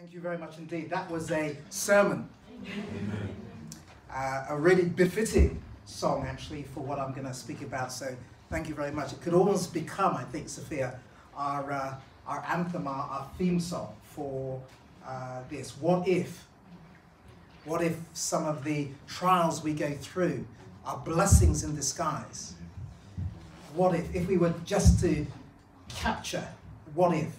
Thank you very much indeed. That was a sermon. A really befitting song, actually, for what I'm going to speak about. So thank you very much. It could almost become, I think, Sophia, our anthem, our theme song for this. What if? What if some of the trials we go through are blessings in disguise? What if we were just to capture what if?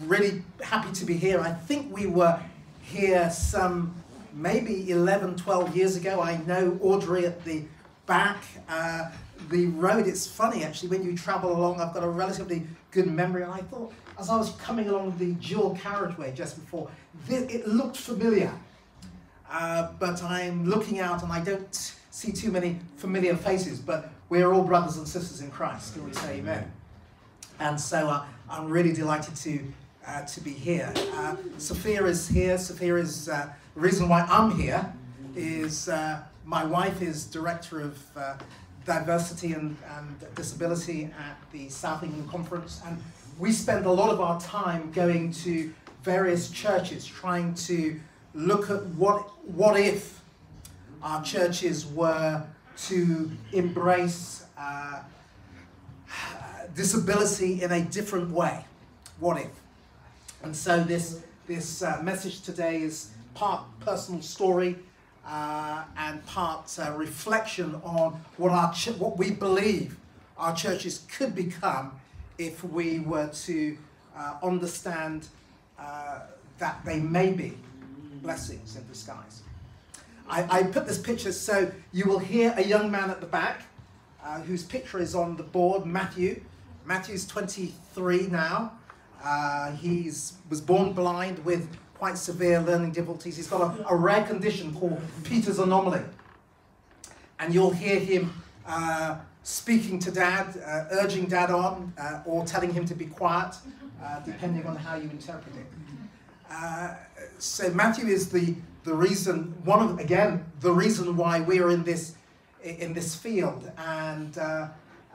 Really happy to be here. I think we were here some maybe 11, 12 years ago. I know Audrey at the back. The road, it's funny actually, when you travel along, I've got a relatively good memory, and I thought as I was coming along the dual carriageway just before, it looked familiar. But I'm looking out and I don't see too many familiar faces, but we're all brothers and sisters in Christ. Can we say amen? And so I'm really delighted to be here. Sophia is here. Sophia is, the reason why I'm here is my wife is Director of Diversity and Disability at the South England Conference, and we spend a lot of our time going to various churches trying to look at what if our churches were to embrace disability in a different way. What if? And so this message today is part personal story and part reflection on what we believe our churches could become if we were to understand that they may be blessings in disguise. I put this picture so you will hear a young man at the back whose picture is on the board, Matthew. Matthew's 23 now. He was born blind with quite severe learning difficulties. He's got a rare condition called Peter's anomaly. And you'll hear him speaking to Dad, urging Dad on, or telling him to be quiet, depending on how you interpret it. So Matthew is the reason, the reason why we're in this field. And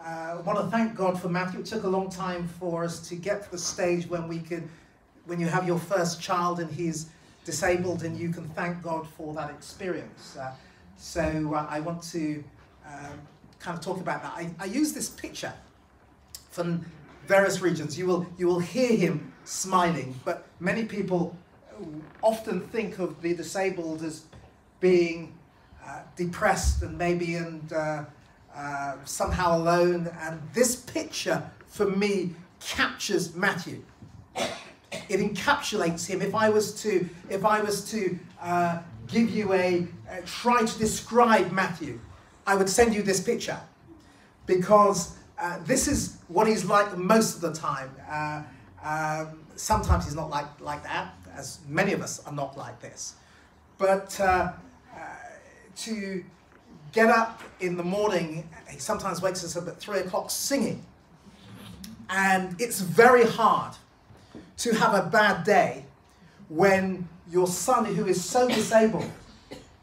I want to thank God for Matthew. It took a long time for us to get to the stage when you have your first child and he's disabled, and you can thank God for that experience. So I want to kind of talk about that. I use this picture from various regions. You will hear him smiling, but many people often think of the disabled as being depressed and maybe somehow alone, and this picture for me captures Matthew. It encapsulates him. If I was to give you try to describe Matthew, I would send you this picture, because this is what he's like most of the time. Sometimes he's not like that, as many of us are not like this. But to get up in the morning, he sometimes wakes us up at 3 o'clock singing. And it's very hard to have a bad day when your son, who is so disabled,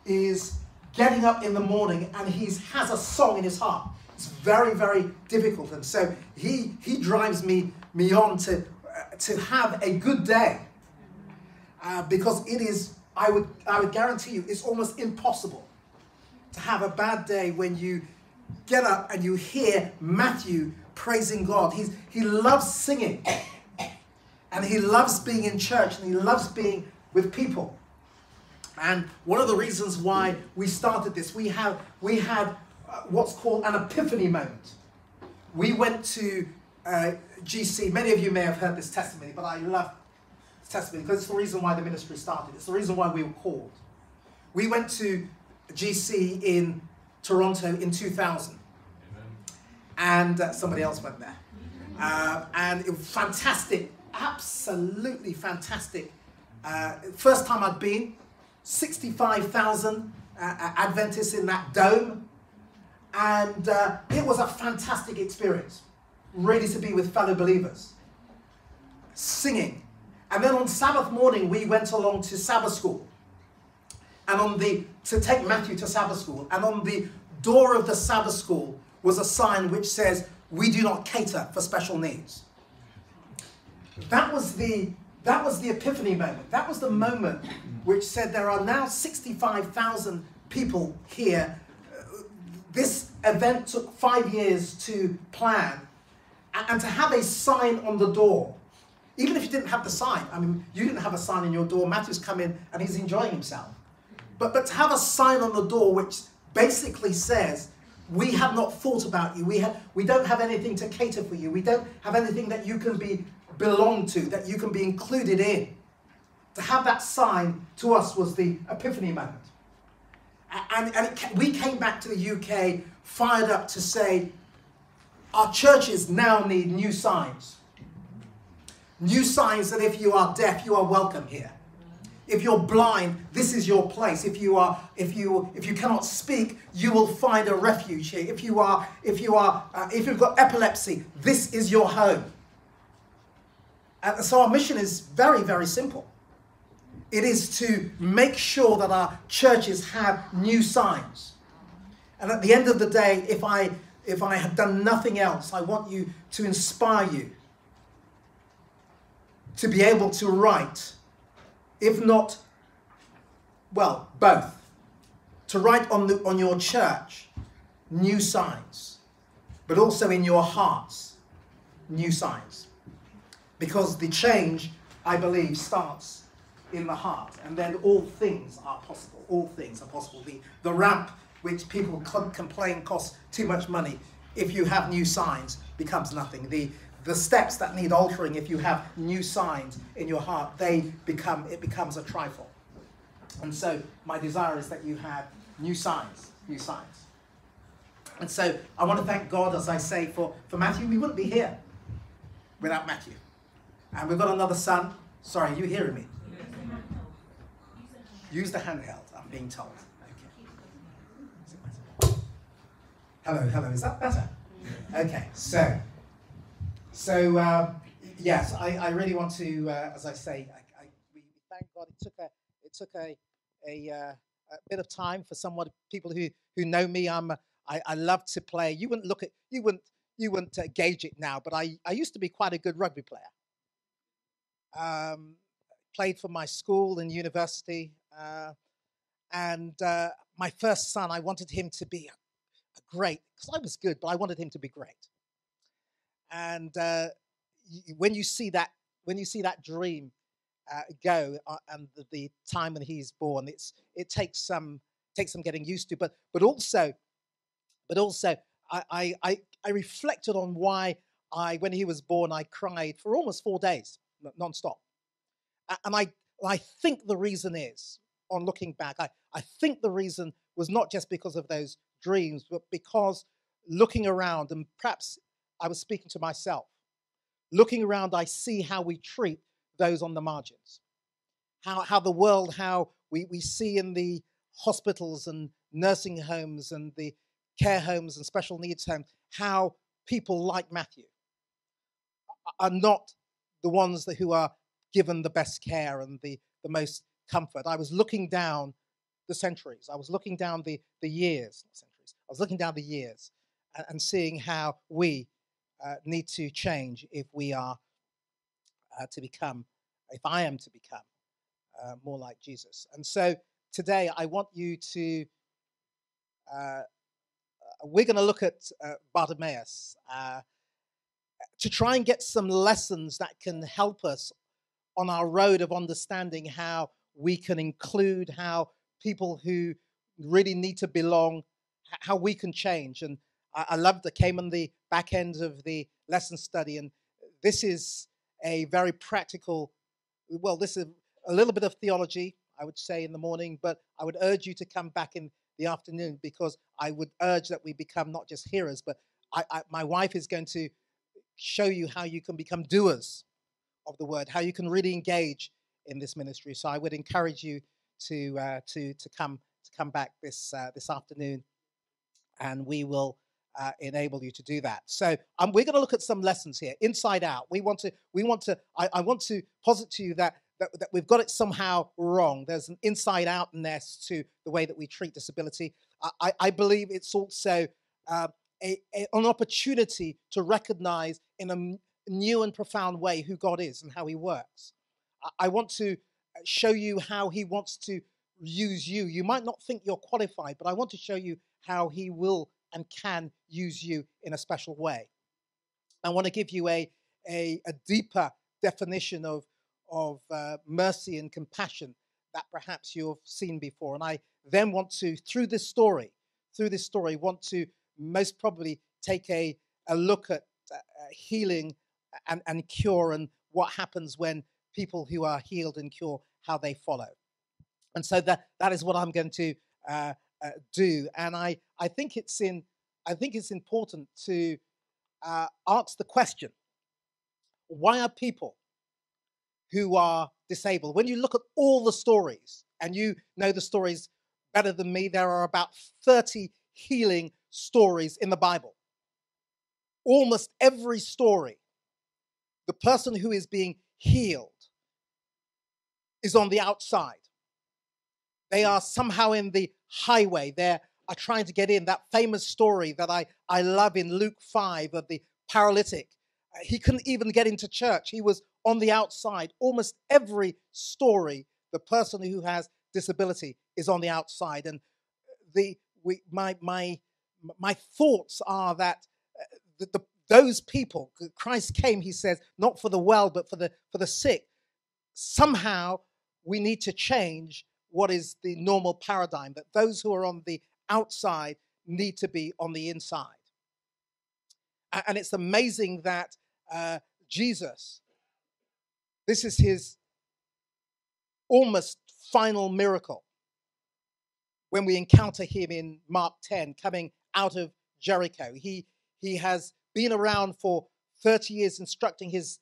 is getting up in the morning and he has a song in his heart. It's very, very difficult. And so he drives me on to have a good day, because it is, I would guarantee you, it's almost impossible to have a bad day when you get up and you hear Matthew praising God. He loves singing, and he loves being in church, and he loves being with people. And one of the reasons why we started this, we had what's called an epiphany moment. We went to GC. Many of you may have heard this testimony, but I love this testimony because it's the reason why the ministry started. It's the reason why we were called. We went to GC in Toronto in 2000. Amen. And somebody else went there. And it was fantastic, absolutely fantastic. First time I'd been, 65,000 Adventists in that dome. And it was a fantastic experience, ready to be with fellow believers, singing. And then on Sabbath morning, we went along to Sabbath school. And to take Matthew to Sabbath school. And on the door of the Sabbath school was a sign which says, "We do not cater for special needs." That was the That was the epiphany moment. That was the moment which said there are now 65,000 people here. This event took 5 years to plan, and to have a sign on the door, even if you didn't have the sign. I mean, you didn't have a sign on your door. Matthew's come in and he's enjoying himself. But to have a sign on the door which basically says, we have not thought about you. We don't have anything to cater for you. We don't have anything that you can belong to, that you can be included in. To have that sign to us was the epiphany moment. And we came back to the UK fired up to say, our churches now need new signs. New signs that if you are deaf, you are welcome here. If you're blind, this is your place. If you cannot speak, you will find a refuge here. If you've got epilepsy, this is your home. And so our mission is very, very simple. It is to make sure that our churches have new signs. And at the end of the day, if I have done nothing else, I want you to inspire you to be able to write, if not, well, both. To write on your church new signs, but also in your hearts new signs. Because the change, I believe, starts in the heart, and then all things are possible. All things are possible. The ramp, which people complain costs too much money, if you have new signs, becomes nothing. The steps that need altering, if you have new signs in your heart, it becomes a trifle. And so my desire is that you have new signs. And so I want to thank God, as I say, for Matthew. We wouldn't be here without Matthew. And we've got another son. Sorry, are you hearing me? Use the handheld, I'm being told. Okay. Hello, is that better? Okay, so yes, I really want to, as I say, we thank God. It took a bit of time for people who know me. I love to play. You wouldn't gauge it now, but I used to be quite a good rugby player. Played for my school and university, and my first son, I wanted him to be great, because I was good, but I wanted him to be great. And when you see that dream go, and the time when he's born, it takes some getting used to. But also, I reflected on why when he was born, I cried for almost 4 days, non-stop. And I think the reason is, on looking back, I think the reason was not just because of those dreams, but because looking around, and perhaps I was speaking to myself, looking around, I see how we treat those on the margins, how the world, how we see in the hospitals and nursing homes and the care homes and special needs homes, how people like Matthew are not the ones who are given the best care and the most comfort. I was looking down the centuries. I was looking down the years, not centuries. I was looking down the years and seeing how we need to change if we are if I am to become more like Jesus. And so today I want you to, we're going to look at Bartimaeus to try and get some lessons that can help us on our road of understanding how we can include, how people who really need to belong, how we can change. And I loved that came on the back end of the lesson study. And this is a very practical, well, this is a little bit of theology, I would say, in the morning, but I would urge you to come back in the afternoon, because I would urge that we become not just hearers, but my wife is going to show you how you can become doers of the word, how you can really engage in this ministry. So I would encourage you to come back this afternoon, and we will enable you to do that. So we're going to look at some lessons here, inside out. I want to posit to you that we've got it somehow wrong. There's an inside outness to the way that we treat disability. I believe it's also an opportunity to recognize in a new and profound way who God is and how he works. I want to show you how he wants to use you. You might not think you're qualified, but I want to show you how he will and can use you in a special way. I want to give you a deeper definition of mercy and compassion that perhaps you've seen before. And I then want to, through this story, want to most probably take a look at healing and cure, and what happens when people who are healed and cured, how they follow. And so that is what I'm going to do. And I think it's important to ask the question: why are people who are disabled? When you look at all the stories, and you know the stories better than me, there are about 30 healing stories in the Bible. Almost every story, the person who is being healed is on the outside. They are somehow in the highway. They are trying to get in. That famous story that I love in Luke 5 of the paralytic. He couldn't even get into church. He was on the outside. Almost every story, the person who has disability is on the outside. And my thoughts are that those people, Christ came, he says, not for the well, but for the sick. Somehow we need to change what is the normal paradigm, that those who are on the outside need to be on the inside. And it's amazing that Jesus, this is his almost final miracle when we encounter him in Mark 10, coming out of Jericho. He has been around for 30 years instructing his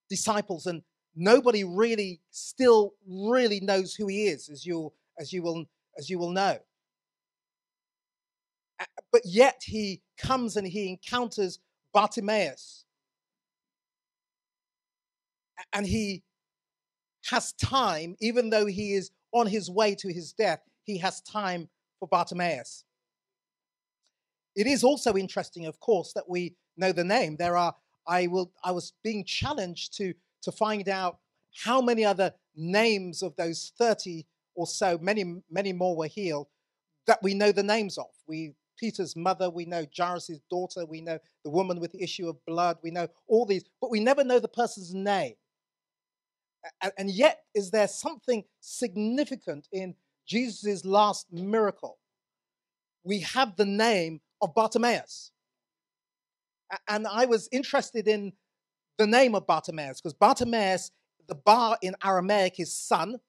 disciples, and nobody really still really knows who he is, as you will know. But yet he comes and he encounters Bartimaeus, and he has time, even though he is on his way to his death, he has time for Bartimaeus. It is also interesting, of course, that we know the name. I was being challenged to find out how many other names of those 30 or so, many more were healed, that we know the names of. Peter's mother, we know Jairus' daughter, we know the woman with the issue of blood, we know all these, but we never know the person's name. And yet, is there something significant in Jesus' last miracle? We have the name of Bartimaeus. And I was interested in the name of Bartimaeus, because Bartimaeus, the bar in Aramaic is son,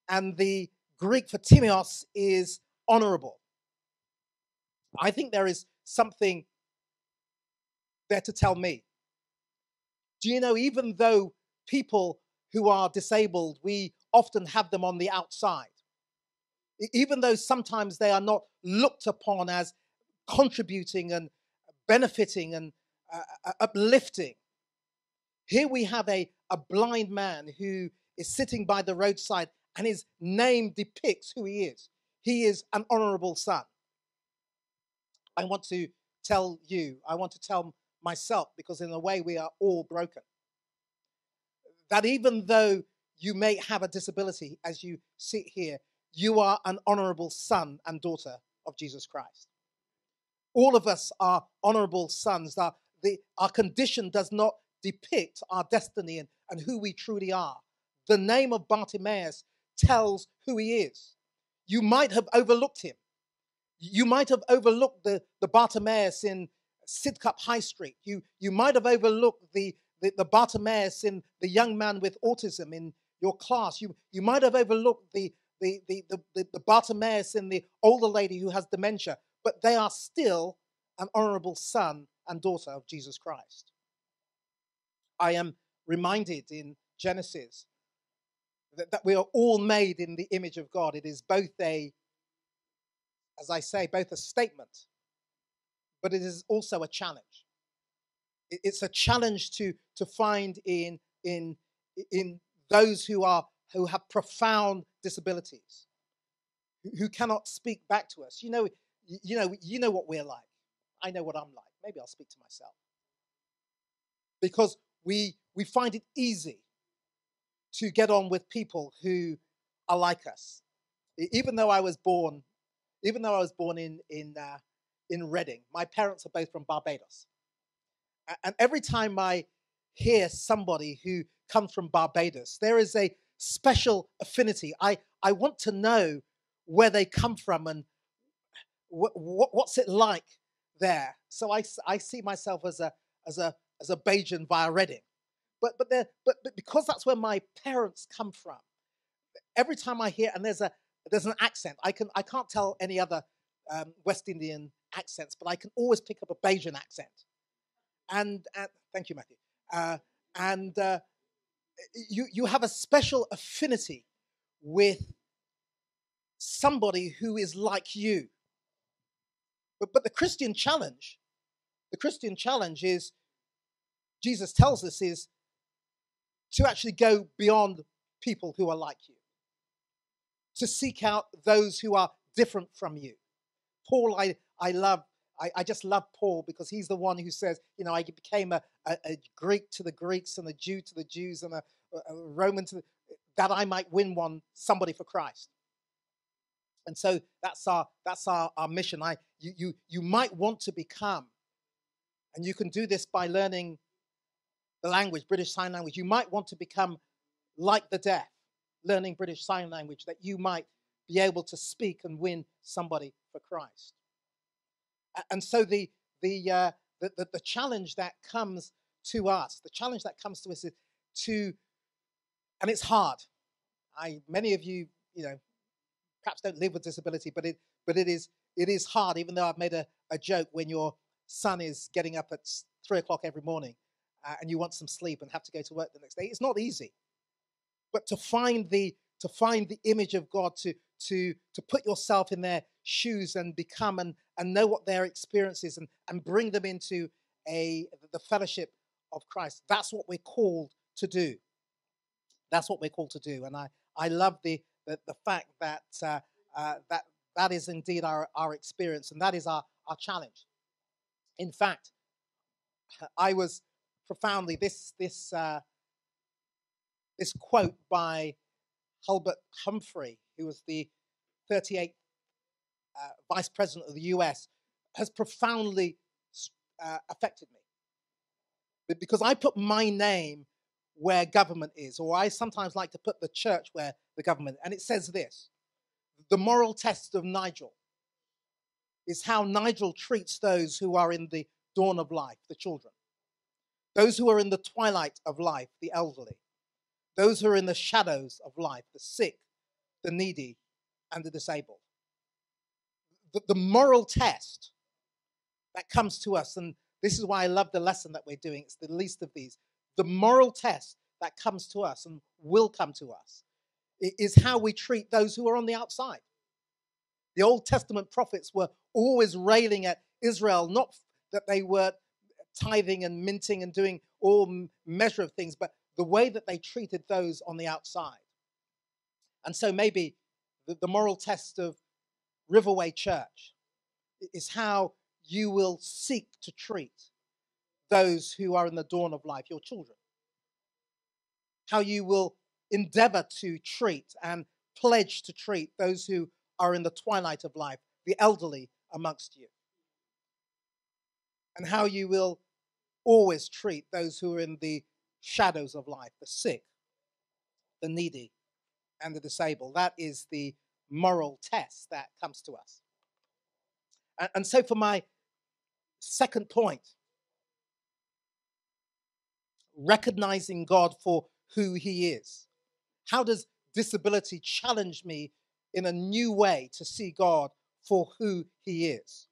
and the Greek for Timaeus is honorable. I think there is something there to tell me. Do you know, even though people who are disabled, we often have them on the outside, even though sometimes they are not looked upon as contributing and benefiting and uplifting. Here we have a blind man who is sitting by the roadside, and his name depicts who he is. He is an honorable son. I want to tell you, I want to tell myself, because in a way we are all broken, that even though you may have a disability as you sit here, you are an honorable son and daughter of Jesus Christ. All of us are honorable sons. Our condition does not depict our destiny and who we truly are. The name of Bartimaeus tells who he is. You might have overlooked him. You might have overlooked the Bartimaeus in Sidcup High Street. You might have overlooked the Bartimaeus in the young man with autism in your class. You might have overlooked the Bartimaeus in the older lady who has dementia, but they are still an honorable son and daughter of Jesus Christ. I am reminded in Genesis that we are all made in the image of God. It is both as I say, both a statement, but it is also a challenge. It's a challenge to find in those who have profound disabilities, who cannot speak back to us. You know what we're like. I know what I'm like. Maybe I'll speak to myself. Because we find it easy to get on with people who are like us. Even though I was born in Reading, my parents are both from Barbados. And every time I hear somebody who comes from Barbados, there is a special affinity. I want to know where they come from and what's it like there. So I see myself as a Bajan via Reading. But because that's where my parents come from, every time I hear, and there's an accent, I can't tell any other West Indian accents, but I can always pick up a Bajan accent. And thank you, Matthew. And you have a special affinity with somebody who is like you. But the Christian challenge is, Jesus tells us, is to actually go beyond people who are like you, to seek out those who are different from you. Paul, I just love Paul, because he's the one who says, I became a Greek to the Greeks and a Jew to the Jews and a Roman that I might win somebody for Christ. And so that's our mission. You might want to become, and you can do this by learning the language, British Sign Language. You might want to become like the deaf, learning British Sign Language, that you might be able to speak and win somebody for Christ. And so the challenge that comes to us, is to, and it's hard. Many of you, perhaps don't live with disability, but it is hard. Even though I've made a joke, when your son is getting up at 3 o'clock every morning and you want some sleep and have to go to work the next day, it's not easy. But to find the image of God, to put yourself in their shoes and become and know what their experience is, and bring them into the fellowship of Christ. That's what we're called to do. That's what we're called to do. And I love the fact that that is indeed our experience, and that is our challenge. In fact, I was profoundly, this quote by Hubert Humphrey, who was the 38th Vice President of the US, has profoundly affected me. Because I put my name where government is, or I sometimes like to put the church where the government is. And it says this: the moral test of Nigel is how Nigel treats those who are in the dawn of life, the children. Those who are in the twilight of life, the elderly. Those who are in the shadows of life, the sick, the needy, and the disabled. The moral test that comes to us, and this is why I love the lesson that we're doing, it's the least of these. The moral test that comes to us and will come to us is how we treat those who are on the outside. The Old Testament prophets were always railing at Israel, not that they were tithing and minting and doing all measure of things, but the way that they treated those on the outside. And so maybe the moral test of Riverway Church is how you will seek to treat those who are in the dawn of life, your children. How you will endeavor to treat and pledge to treat those who are in the twilight of life, the elderly amongst you. And how you will always treat those who are in the shadows of life, the sick, the needy, and the disabled. That is the moral test that comes to us. And so for my second point, recognizing God for who he is. How does disability challenge me in a new way to see God for who he is?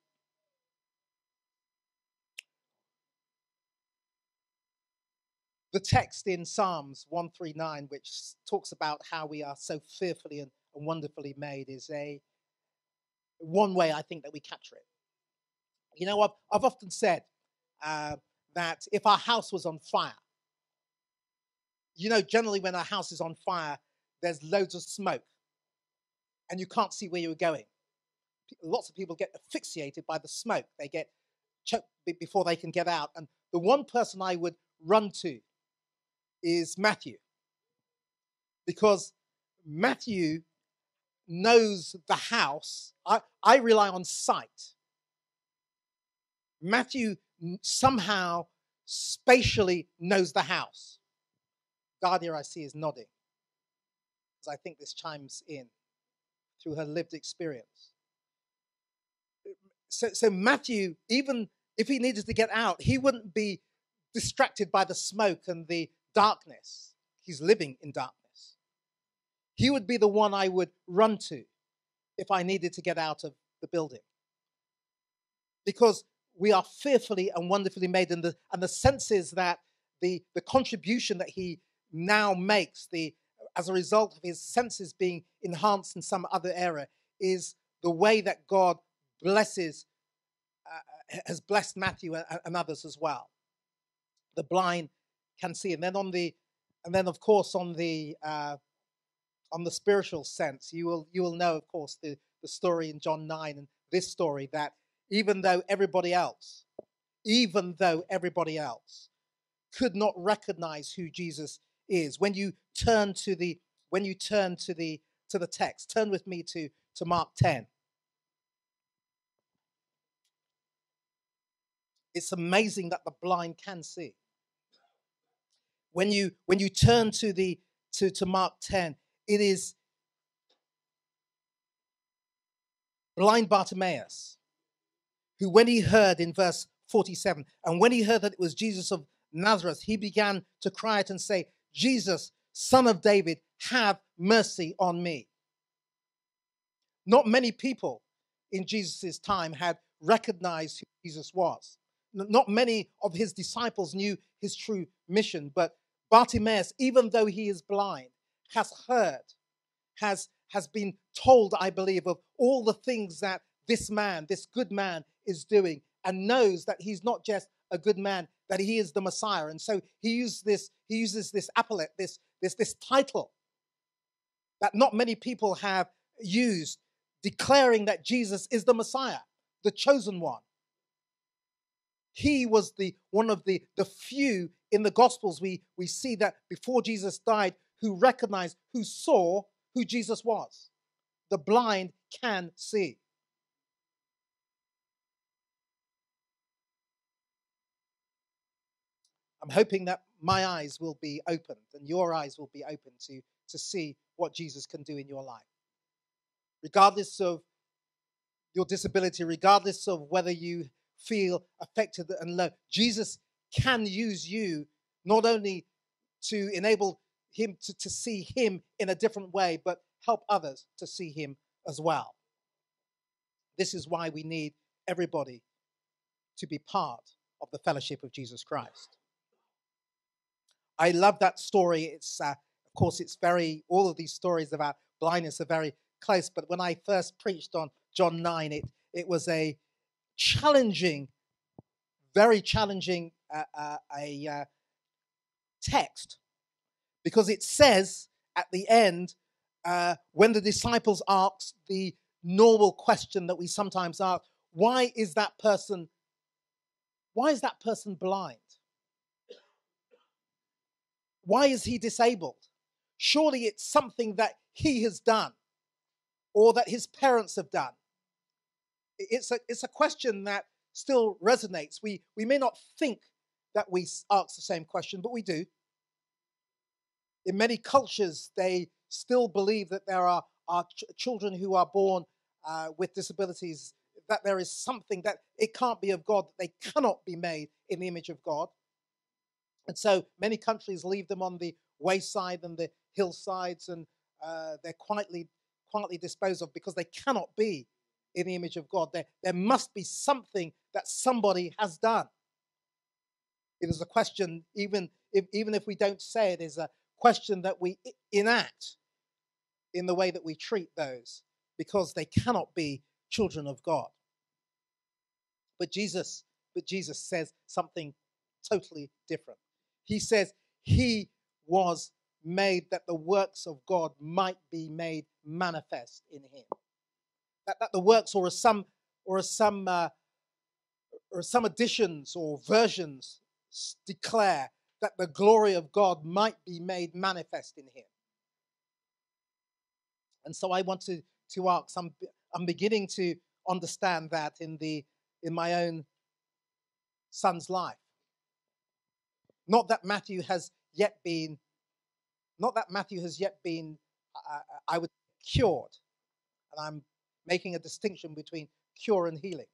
The text in Psalms 139, which talks about how we are so fearfully and wonderfully made, is one way I think that we capture it. I've often said that if our house was on fire, generally when our house is on fire, there's loads of smoke and you can't see where you're going. Lots of people get asphyxiated by the smoke. They get choked before they can get out. And the one person I would run to is Matthew. because Matthew knows the house. I rely on sight. Matthew somehow spatially knows the house. Gardia, I see, is nodding, because I think this chimes in through her lived experience. So Matthew, even if he needed to get out, he wouldn't be distracted by the smoke and the darkness. He's living in darkness. He would be the one I would run to if I needed to get out of the building. Because we are fearfully and wonderfully made, and the sense is that the contribution that he now makes, as a result of his senses being enhanced in some other area, is the way that God has blessed Matthew and others as well. The blind can see, and then of course on the spiritual sense, you will know, of course, the story in John 9 and this story, that even though everybody else could not recognize who Jesus is, when you turn to the text, turn with me to Mark 10. It's amazing that the blind can see. When you turn to Mark 10, it is blind Bartimaeus, who, when he heard, in verse 47, and when he heard that it was Jesus of Nazareth, he began to cry out and say, "Jesus, Son of David, have mercy on me." Not many people in Jesus' time had recognized who Jesus was. Not many of his disciples knew his true mission, but Bartimaeus, even though he is blind, has heard, has been told, I believe, of all the things that this man, this good man, is doing, and knows that he's not just a good man, that he is the Messiah. And so he uses this appellate, this title that not many people have used, declaring that Jesus is the Messiah, the chosen one. He was one of the few in the Gospels we see that before Jesus died, who recognized, who saw who Jesus was. The blind can see. I'm hoping that my eyes will be opened and your eyes will be open to see what Jesus can do in your life. Regardless of your disability, regardless of whether you feel affected and low, Jesus can use you not only to enable him to see him in a different way, but help others to see him as well. This is why we need everybody to be part of the fellowship of Jesus Christ. I love that story. It's, of course, all of these stories about blindness are very close, but when I first preached on John 9, it was a challenging, very challenging text, because it says at the end, when the disciples asked the normal question that we sometimes ask, why is that person blind? Why is he disabled? Surely it's something that he has done or that his parents have done. It's a question that still resonates. We may not think that we ask the same question, but we do. In many cultures, they still believe that there are children who are born with disabilities, that there is something that it can't be of God, that they cannot be made in the image of God. And so many countries leave them on the wayside and the hillsides, and they're quietly disposed of because they cannot be in the image of God. There must be something that somebody has done. It is a question, even if we don't say it, is a question that we enact in the way that we treat those, because they cannot be children of God. But Jesus says something totally different. He says he was made that the works of God might be made manifest in him. That the works, or some editions or versions declare that the glory of God might be made manifest in him. And so I want to ask, I'm beginning to understand that in my own son's life. Not that Matthew has yet been, I would say, cured. And I'm making a distinction between cure and healing.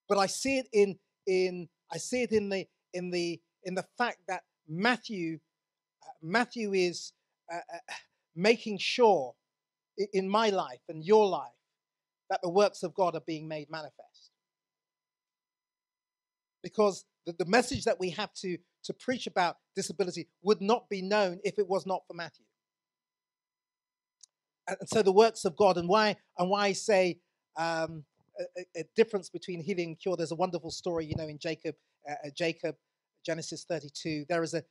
But I see it in the fact that Matthew is making sure in my life and your life that the works of God are being made manifest. Because the message that we have to preach about disability would not be known if it was not for Matthew. And so the works of God, and why I say a difference between healing and cure. There's a wonderful story, in Jacob, Genesis 32. There is a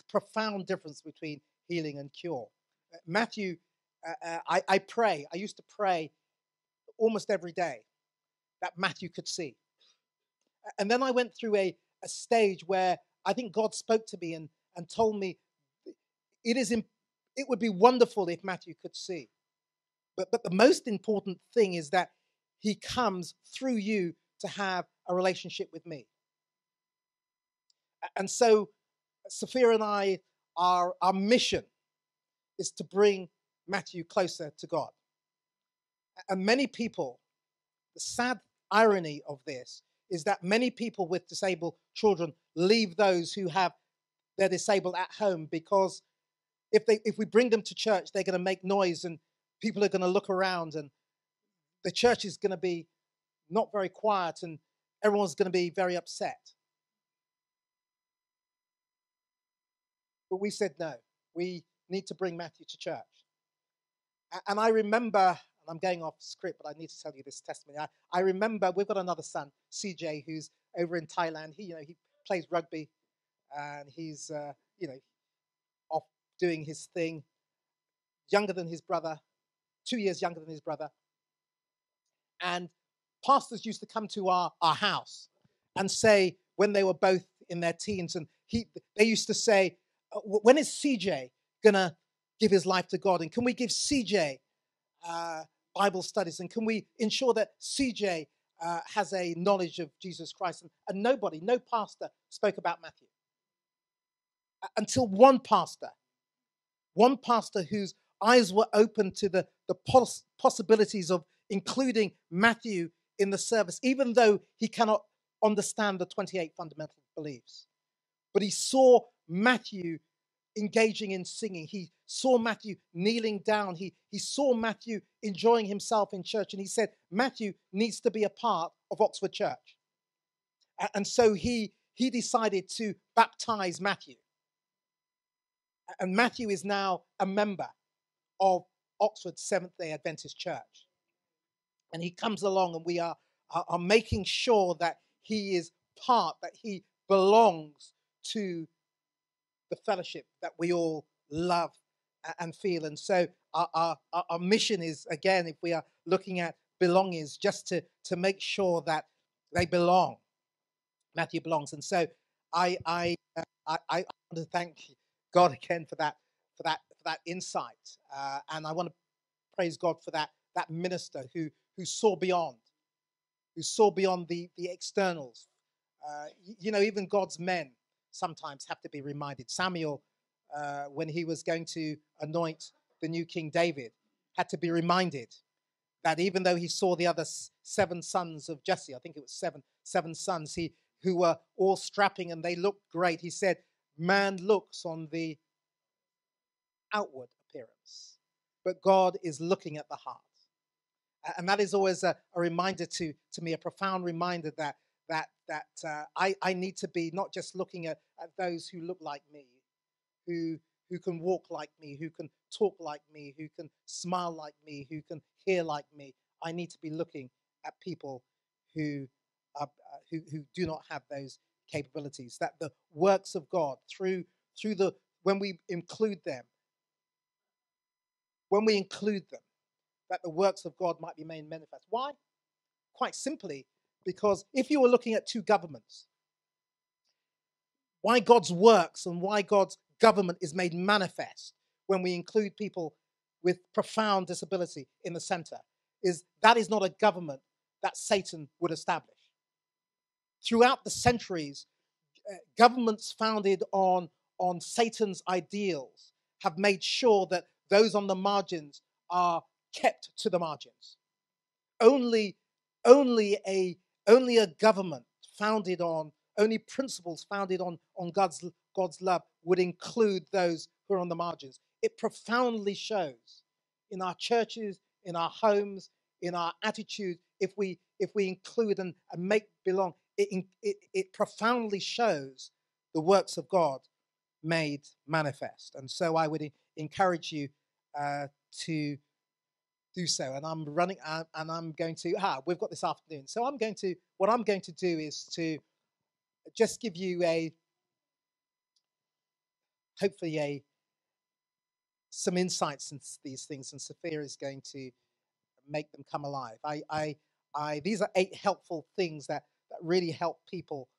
profound difference between healing and cure. Matthew, I pray. I used to pray almost every day that Matthew could see. And then I went through a stage where I think God spoke to me and told me it would be wonderful if Matthew could see. But the most important thing is that he comes through you to have a relationship with me. And so Sophia and I, our mission is to bring Matthew closer to God. And many people, the sad irony of this is that many people with disabled children leave those who have their disabled at home, because if we bring them to church, they're going to make noise and people are going to look around and the church is going to be not very quiet and everyone's going to be very upset. But we said no, we need to bring Matthew to church. And I remember, and I'm going off script, but I need to tell you this testimony. I remember we've got another son, CJ, who's over in Thailand. He plays rugby and he's, off doing his thing, younger than his brother, 2 years younger than his brother. And pastors used to come to our house and say, when they were both in their teens, and they used to say, when is CJ going to give his life to God? And can we give CJ Bible studies? And can we ensure that CJ has a knowledge of Jesus Christ? And no pastor spoke about Matthew. Until one pastor whose eyes were open to the possibilities of including Matthew in the service, even though he cannot understand the 28 fundamental beliefs. But he saw Matthew engaging in singing. He saw Matthew kneeling down. He saw Matthew enjoying himself in church. And he said, Matthew needs to be a part of Oxford Church. And so he decided to baptize Matthew. And Matthew is now a member of Oxford Seventh-day Adventist Church. And he comes along and we are making sure that he is part, that he belongs to the fellowship that we all love and feel. And so our mission is, again, if we are looking at belonging, is just to make sure that they belong. Matthew belongs. And so I want to thank God again for that insight. And I want to praise God for that minister who saw beyond the externals. Even God's men sometimes have to be reminded. Samuel, when he was going to anoint the new King David, had to be reminded that even though he saw the other 7 sons of Jesse, I think it was seven sons, who were all strapping and they looked great, he said, man looks on the outward appearance, but God is looking at the heart. And that is always a reminder to me, a profound reminder that I need to be not just looking at those who look like me, who can walk like me, who can talk like me, who can smile like me, who can hear like me. I need to be looking at people who do not have those capabilities. That the works of God when we include them, that the works of God might be made manifest. Why? Quite simply, because if you were looking at 2 governments, why God's works and why God's government is made manifest when we include people with profound disability in the center, is that is not a government that Satan would establish. Throughout the centuries, governments founded on Satan's ideals have made sure that those on the margins are kept to the margins. Only a government founded on, only principles founded on God's love would include those who are on the margins. It profoundly shows in our churches, in our homes, in our attitude. If we include and make belong, it profoundly shows the works of God made manifest. And so I would encourage you to do so. And I'm running, and I'm going to, we've got this afternoon. So what I'm going to do is to just give you hopefully some insights into these things, and Sophia is going to make them come alive. These are 8 helpful things that really help people,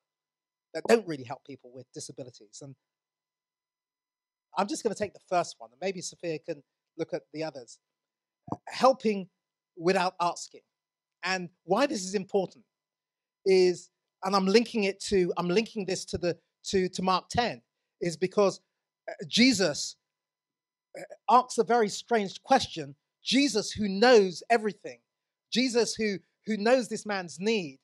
that don't really help people with disabilities. And I'm just going to take the first one, and maybe Sophia can look at the others. Helping without asking. And why this is important is, and I'm linking this to Mark 10, is because Jesus asks a very strange question. Jesus, who knows everything, Jesus who knows this man's need,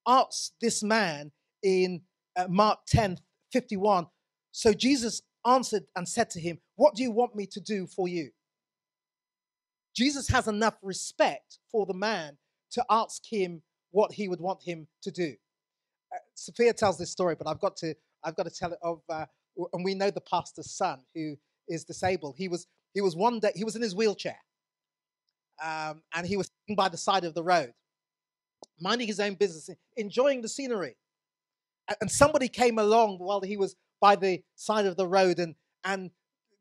asks this man in Mark 10:51. So Jesus answered and said to him, "What do you want me to do for you?" Jesus has enough respect for the man to ask him what he would want him to do. Sophia tells this story, but I've got to tell it of, and we know the pastor's son who is disabled. He was one day, he was in his wheelchair, and he was sitting by the side of the road, minding his own business, enjoying the scenery. And somebody came along while he was by the side of the road and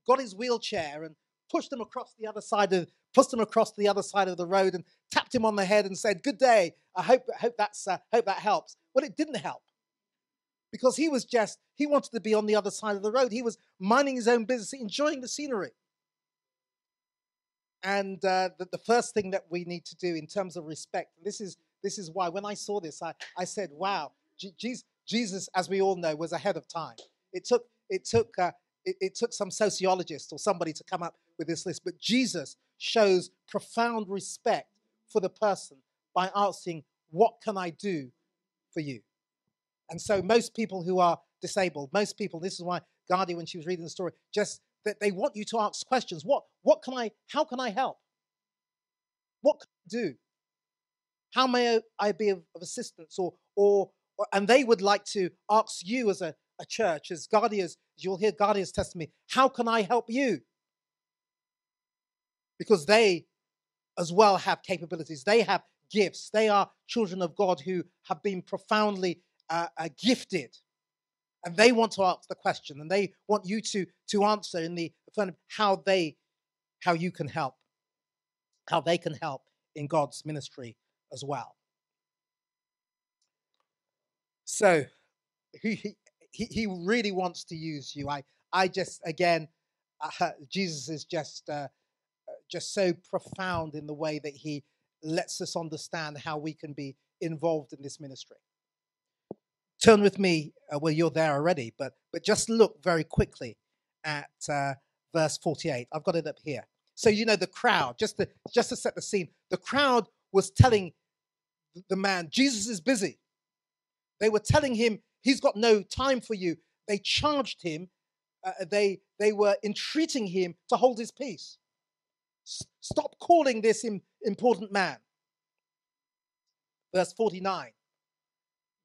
got his wheelchair and pushed him across the other side of the road and tapped him on the head and said, "Good day. I hope that helps." Well, it didn't help, because he wanted to be on the other side of the road. He was minding his own business, enjoying the scenery. And the first thing that we need to do in terms of respect, and this is why when I saw this, I said, "Wow, Jesus, as we all know, was ahead of time." It took some sociologist or somebody to come up with this list, but Jesus shows profound respect for the person by asking, "What can I do for you?" And so most people who are disabled, this is why Gardia, when she was reading the story, just that they want you to ask questions. How can I help? What can I do? How may I be of assistance? And they would like to ask you as a church, as Gardia's, you'll hear Gardia's testimony, how can I help you? Because they as well have capabilities. They have gifts. They are children of God who have been profoundly gifted. And they want to ask the question, and they want you to answer in the affirmative how you can help, how they can help in God's ministry as well. So he really wants to use you. I just, again, Jesus is just so profound in the way that he lets us understand how we can be involved in this ministry. Turn with me, well, you're there already, but just look very quickly at verse 48. I've got it up here. So the crowd, just to set the scene, the crowd was telling the man, Jesus is busy. They were telling him he's got no time for you. They charged him. They were entreating him to hold his peace. Stop calling this important man. Verse 49.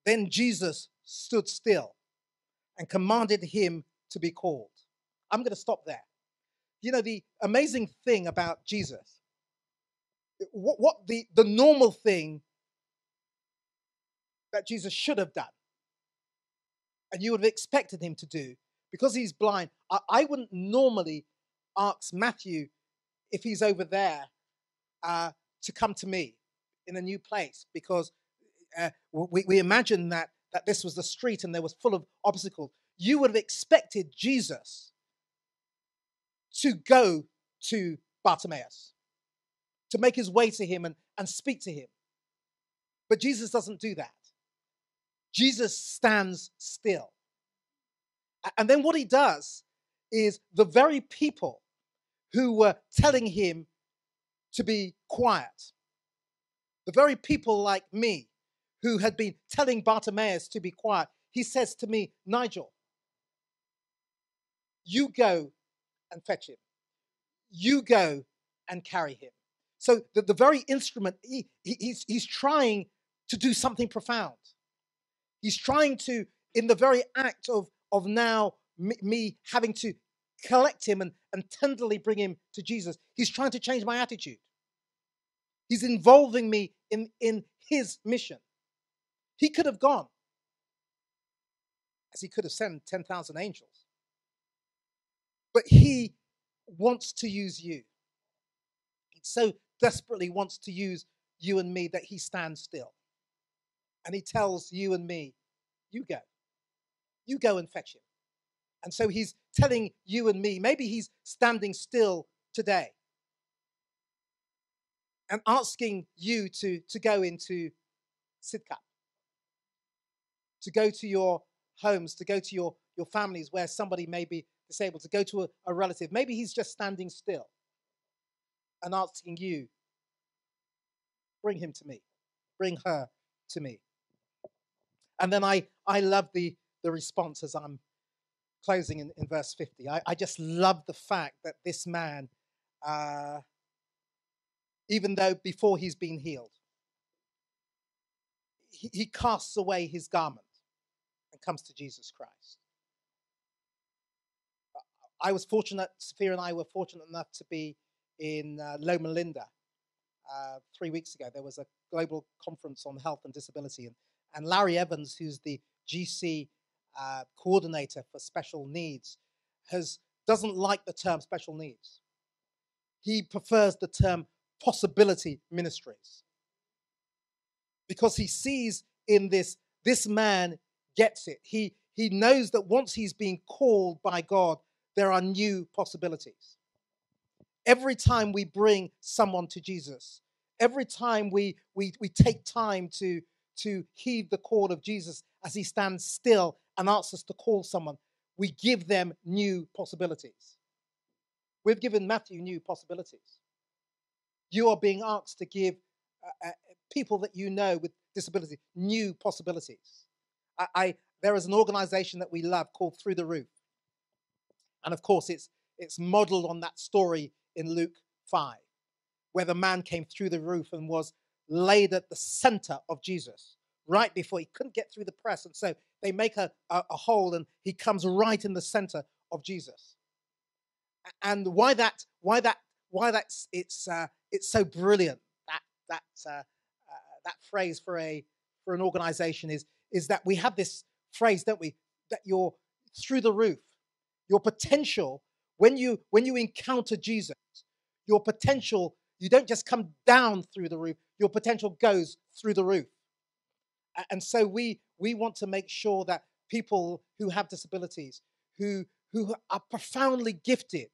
Then Jesus stood still and commanded him to be called. I'm going to stop there. The amazing thing about Jesus, what the normal thing that Jesus should have done, and you would have expected him to do, because he's blind, I wouldn't normally ask Matthew, if he's over there, to come to me in a new place, because we imagine that this was the street and there was full of obstacles. You would have expected Jesus to go to Bartimaeus, to make his way to him and speak to him. But Jesus doesn't do that. Jesus stands still. And then what he does is the very people who were telling him to be quiet, the very people like me who had been telling Bartimaeus to be quiet, he says to me, Nigel, you go and fetch him. You go and carry him. So the very instrument, he's trying to do something profound. He's trying to, in the very act of now me having to collect him and tenderly bring him to Jesus, he's trying to change my attitude. He's involving me in his mission. He could have gone, as he could have sent 10,000 angels. But he wants to use you. He so desperately wants to use you and me that he stands still. And he tells you and me, you go. You go and fetch him. And so he's telling you and me, maybe he's standing still today and asking you to go into Sidcup, to go to your homes, to go to your families where somebody may be disabled, to go to a relative. Maybe he's just standing still and asking you, bring him to me, bring her to me. And then I love the response as I'm closing in verse 50. I just love the fact that this man, even though before he's been healed, he casts away his garment and comes to Jesus Christ. I was fortunate, Sophia and I were fortunate enough to be in Loma Linda 3 weeks ago. There was a global conference on health and disability, and Larry Evans, who's the GC coordinator for special needs, doesn't like the term special needs. He prefers the term possibility ministries, because he sees in this man gets it. He knows that once he's being called by God, there are new possibilities. Every time we bring someone to Jesus, every time we take time to heed the call of Jesus as he stands still and asks us to call someone, we give them new possibilities. We've given Matthew new possibilities. You are being asked to give people that you know with disability new possibilities. There is an organization that we love called Through the Roof. And of course, it's modeled on that story in Luke 5, where the man came through the roof and was laid at the center of Jesus, right before he couldn't get through the press. And so they make a hole and he comes right in the center of Jesus. And why it's so brilliant, that phrase for an organization is that we have this phrase, don't we, that you're through the roof. Your potential, when you encounter Jesus, your potential, you don't just come down through the roof, your potential goes through the roof. And so we want to make sure that people who have disabilities, who are profoundly gifted,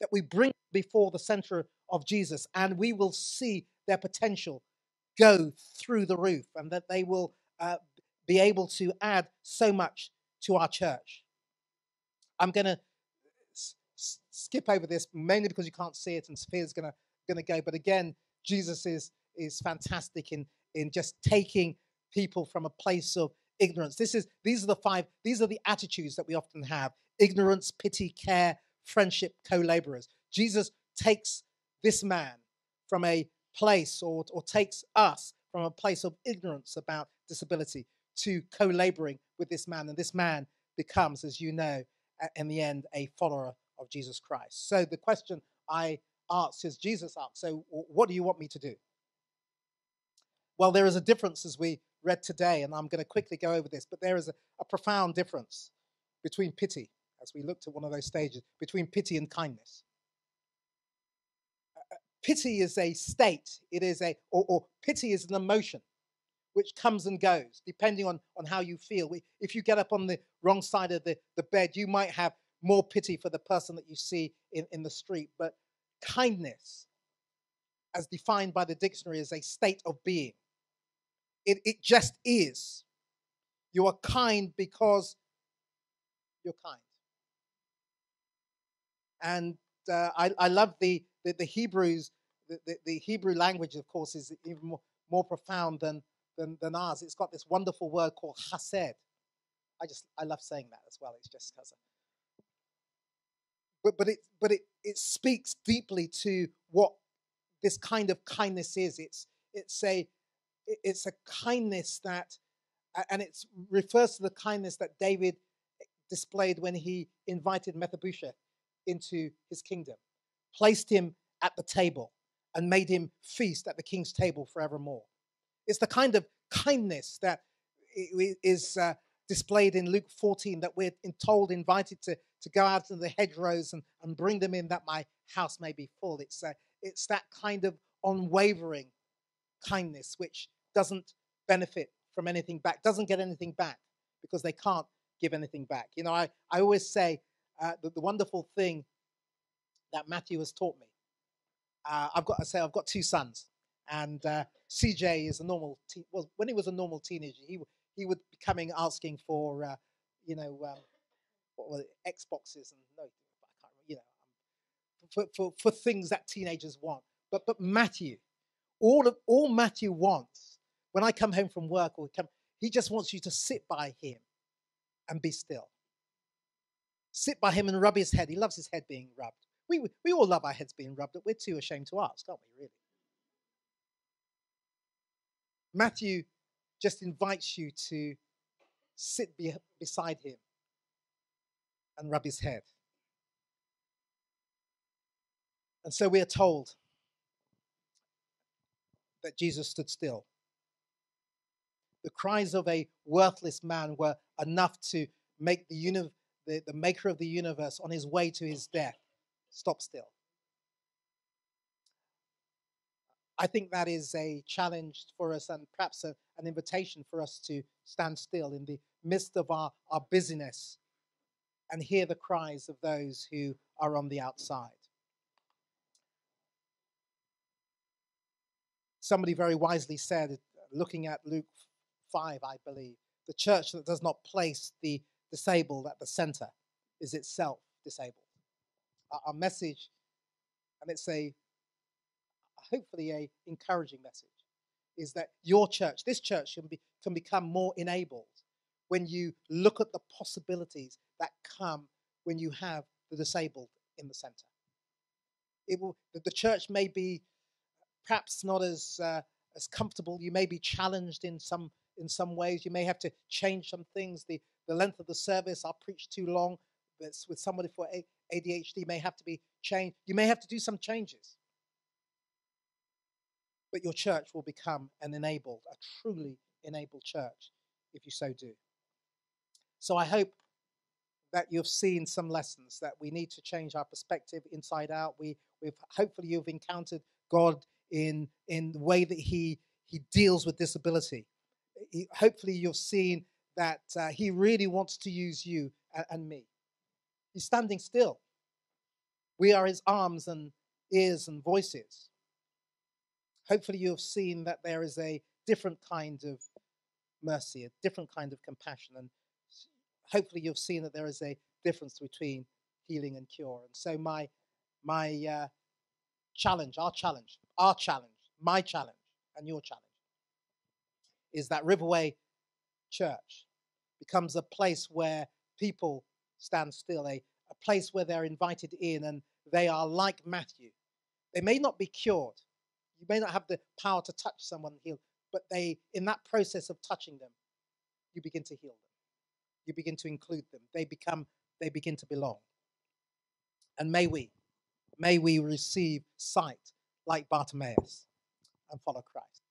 that we bring before the center of Jesus, and we will see their potential go through the roof, and that they will be able to add so much to our church. I'm going to skip over this, mainly because you can't see it, and Sophia's going to go. But again, Jesus is fantastic in just taking people from a place of ignorance. These are the attitudes that we often have: ignorance, pity, care, friendship, co-laborers. Jesus takes this man from a place, or takes us from a place of ignorance about disability to co-laboring with this man, and this man becomes, as you know, in the end, a follower of Jesus Christ. So the question I asked is, Jesus asked, so what do you want me to do? Well, there is a difference, as we read today, and I'm going to quickly go over this, but there is a profound difference between pity, as we looked at one of those stages, between pity and kindness. Pity is a state, or pity is an emotion which comes and goes, depending on how you feel. If you get up on the wrong side of the bed, you might have more pity for the person that you see in the street. But kindness, as defined by the dictionary, is a state of being. It just is. You are kind because you're kind. And I love the Hebrews. The Hebrew language, of course, is even more profound than ours. It's got this wonderful word called chesed. I love saying that as well. It's just because. But it speaks deeply to what this kind of kindness is. It's a kindness that, and it refers to the kindness that David displayed when he invited Mephibosheth into his kingdom, placed him at the table, and made him feast at the king's table forevermore. It's the kind of kindness that is displayed in Luke 14, that we're invited to go out into the hedgerows and bring them in, that my house may be full. It's that kind of unwavering kindness which doesn't benefit from anything back, doesn't get anything back, because they can't give anything back. You know, I always say that the wonderful thing that Matthew has taught me. I've got two sons, and CJ is a normal. When he was a normal teenager, he would be coming asking for, what were it, Xboxes and no, I can't remember, for things that teenagers want. But Matthew, all Matthew wants when I come home from work he just wants you to sit by him and be still. Sit by him and rub his head. He loves his head being rubbed. We all love our heads being rubbed, but we're too ashamed to ask, aren't we, really? Matthew just invites you to sit beside him and rub his head. And so we are told that Jesus stood still. The cries of a worthless man were enough to make the maker of the universe, on his way to his death, stop still. I think that is a challenge for us, and perhaps an invitation for us to stand still in the midst of our busyness and hear the cries of those who are on the outside. Somebody very wisely said, looking at Luke 5, I believe, the church that does not place the disabled at the center is itself disabled. Our message, and it's hopefully a encouraging message, is that your church, this church, can become more enabled when you look at the possibilities that come when you have the disabled in the center. The church may be perhaps not as comfortable. You may be challenged in some ways. You may have to change some things. The length of the service, I'll preach too long. With somebody for ADHD may have to be changed. You may have to do some changes. But your church will become a truly enabled church if you so do. So I hope that you've seen some lessons, that we need to change our perspective inside out. Hopefully you've encountered God in the way that he deals with disability. Hopefully you've seen that he really wants to use you and me. He's standing still. We are his arms and ears and voices. Hopefully you have seen that there is a different kind of mercy, a different kind of compassion, and hopefully you've seen that there is a difference between healing and cure. And so my challenge, my challenge, and your challenge is that Riverway Church becomes a place where people stand still, a place where they're invited in and they are like Matthew. They may not be cured. You may not have the power to touch someone and heal, but in that process of touching them, you begin to heal them. You begin to include them. They begin to belong. And may we receive sight like Bartimaeus and follow Christ.